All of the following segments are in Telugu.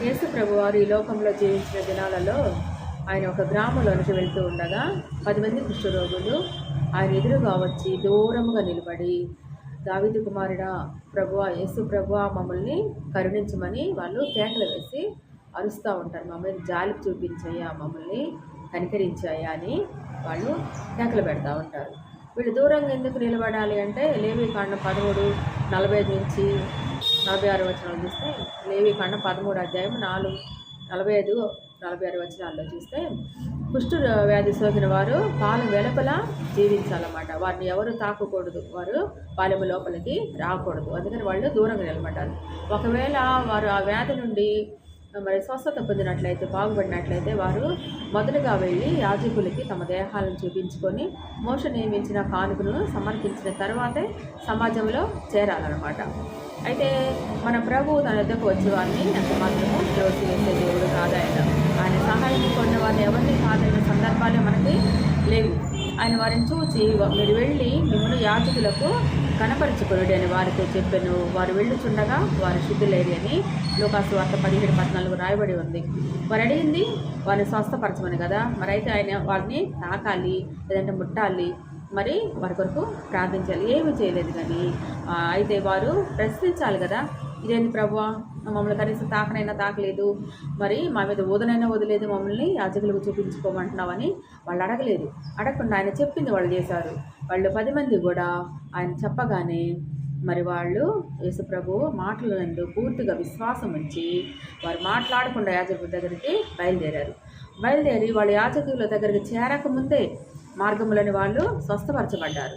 యేసు ప్రభువారు ఈ లోకంలో జీవించిన దినాలలో ఆయన ఒక గ్రామంలోనికి వెళ్తూ ఉండగా 10 మంది కుష్ఠరోగులు ఆయన ఎదురుగా వచ్చి దూరముగా నిలబడి, దావీదు కుమారుడా, ప్రభువా, యేసు ప్రభువా, మమ్మల్ని కరుణించమని వాళ్ళు కేకలు వేసి అరుస్తూ ఉంటారు. మమ్మల్ని జాలి చూపించయ్యా, మమ్మల్ని కనికరించాయా అని వాళ్ళు కేకలు పెడతా ఉంటారు. వీళ్ళు దూరంగా ఎందుకు నిలబడాలి అంటే, లేవీకాండం 13:45 నుంచి 46 వచనాలు చూస్తే, లేవీకాండం 13 అధ్యాయం 45-46 వచనాల్లో చూస్తే, కుష్ఠు వ్యాధి సోకిన వారు పాలెం వెలుపల జీవించాలన్నమాట. వారిని ఎవరు తాకకూడదు, వారు పాలెం లోపలికి రాకూడదు. అందుకని వాళ్ళు దూరంగా నిలబడ్డారు. ఒకవేళ వారు ఆ వ్యాధి నుండి మరి స్వస్థత పొందినట్లయితే, బాగుపడినట్లయితే, వారు మొదలుగా వెళ్ళి యాజకులకి తమ దేహాలను చూపించుకొని మోష నియమించిన కానుకను సమర్పించిన తర్వాతే సమాజంలో చేరాలన్నమాట. అయితే మన ప్రభువు తన వద్దకు వచ్చే వారిని ఎంత మాత్రము త్రోసివేసే దేవుడు కాదాయన. ఆయన సహాయం కొన్న వారిని ఎవరిని కాదైన సందర్భాలే మనకి లేవు. ఆయన వారిని చూచి, మీరు వెళ్ళి మిమ్మల్ని యాజకులకు కనపరుచుకొనుడి అని వారితో చెప్పాను. వారు వెళ్ళుచుండగా వారు శుద్ధులేరి అని లూకాసు వార్త 17:14 రాయబడి ఉంది. వారు అడిగింది వారిని స్వస్థపరచమని కదా. మరి అయితే ఆయన వారిని తాకాలి, లేదంటే ముట్టాలి, మరి వారి కొరకు ప్రార్థించాలి. ఏమీ చేయలేదు. కానీ అయితే వారు ప్రశ్నించాలి కదా, ఇదేంటి ప్రభువా, మమ్మల్ని కనీసం తాకనైనా తాకలేదు, మరి మా మీద ఊదనైనా వదిలేదు, మమ్మల్ని యాజకులకు చూపించుకోమంటున్నామని వాళ్ళు అడగలేదు. అడగకుండా ఆయన చెప్పింది వాళ్ళు చేశారు. వాళ్ళు 10 మంది కూడా ఆయన చెప్పగానే మరి వాళ్ళు యేసు ప్రభువు మాటలందు పూర్తిగా విశ్వాసం ఉంచి వారు మాట్లాడకుండా యాజకుల దగ్గరికి బయలుదేరి వాళ్ళు యాజకుల దగ్గరికి చేరకముందే మార్గంలోని వాళ్ళు స్వస్థపరచబడ్డారు.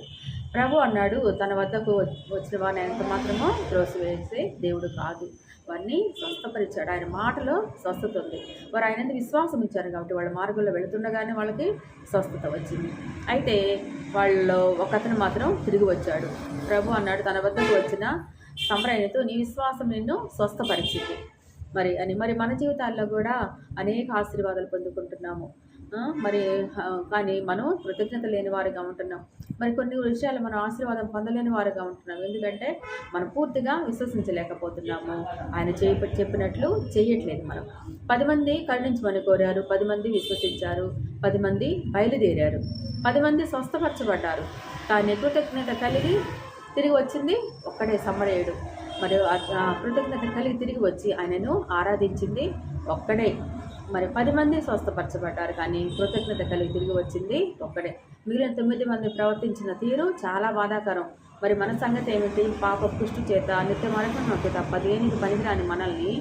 ప్రభు అన్నాడు, తన వద్దకు వచ్చిన వారిని ఎంత మాత్రమో త్రోసివేసే దేవుడు కాదు, వారిని స్వస్థపరిచాడు. ఆయన మాటలో స్వస్థత ఉంది. వారు ఆయన విశ్వాసం ఇచ్చారు కాబట్టి వాళ్ళ మార్గంలో వెళుతుండగానే వాళ్ళకి స్వస్థత వచ్చింది. అయితే వాళ్ళు ఒకతను మాత్రం తిరిగి వచ్చాడు. ప్రభు అన్నాడు, తన వద్దకు వచ్చిన సమరయనతో నీ విశ్వాసం నిన్ను స్వస్థపరిచింది మరి మన జీవితాల్లో కూడా అనేక ఆశీర్వాదాలు పొందుకుంటున్నాము. కానీ మనం కృతజ్ఞత లేని వారిగా ఉంటున్నాం. మరి కొన్ని విషయాలు మనం ఆశీర్వాదం పొందలేని వారిగా ఉంటున్నాం. ఎందుకంటే మనం పూర్తిగా విశ్వసించలేకపోతున్నాము. ఆయన చెప్పినట్లు చేయట్లేదు. మనం 10 మంది కరుణించమని కోరారు, 10 మంది విశ్వసించారు, 10 మంది బయలుదేరారు, 10 మంది స్వస్థపరచబడ్డారు. కానీ కృతజ్ఞత కలిగి తిరిగి వచ్చింది ఒక్కడే సమరయుడు. మరి కృతజ్ఞత కలిగి తిరిగి వచ్చి ఆయనను ఆరాధించింది ఒక్కడే. మరి 10 మంది స్వస్థపరచబడ్డారు, కానీ కృతజ్ఞత కలిగి తిరిగి వచ్చింది ఒక్కడే. మిగిలిన 9 మంది ప్రవర్తించిన తీరు చాలా బాధాకరం. మరి మన సంగతి ఏమిటి? పాప కుష్టి చేత నిత్య మరణంలోకి తప్ప దేనికి పనికిరాని మనల్ని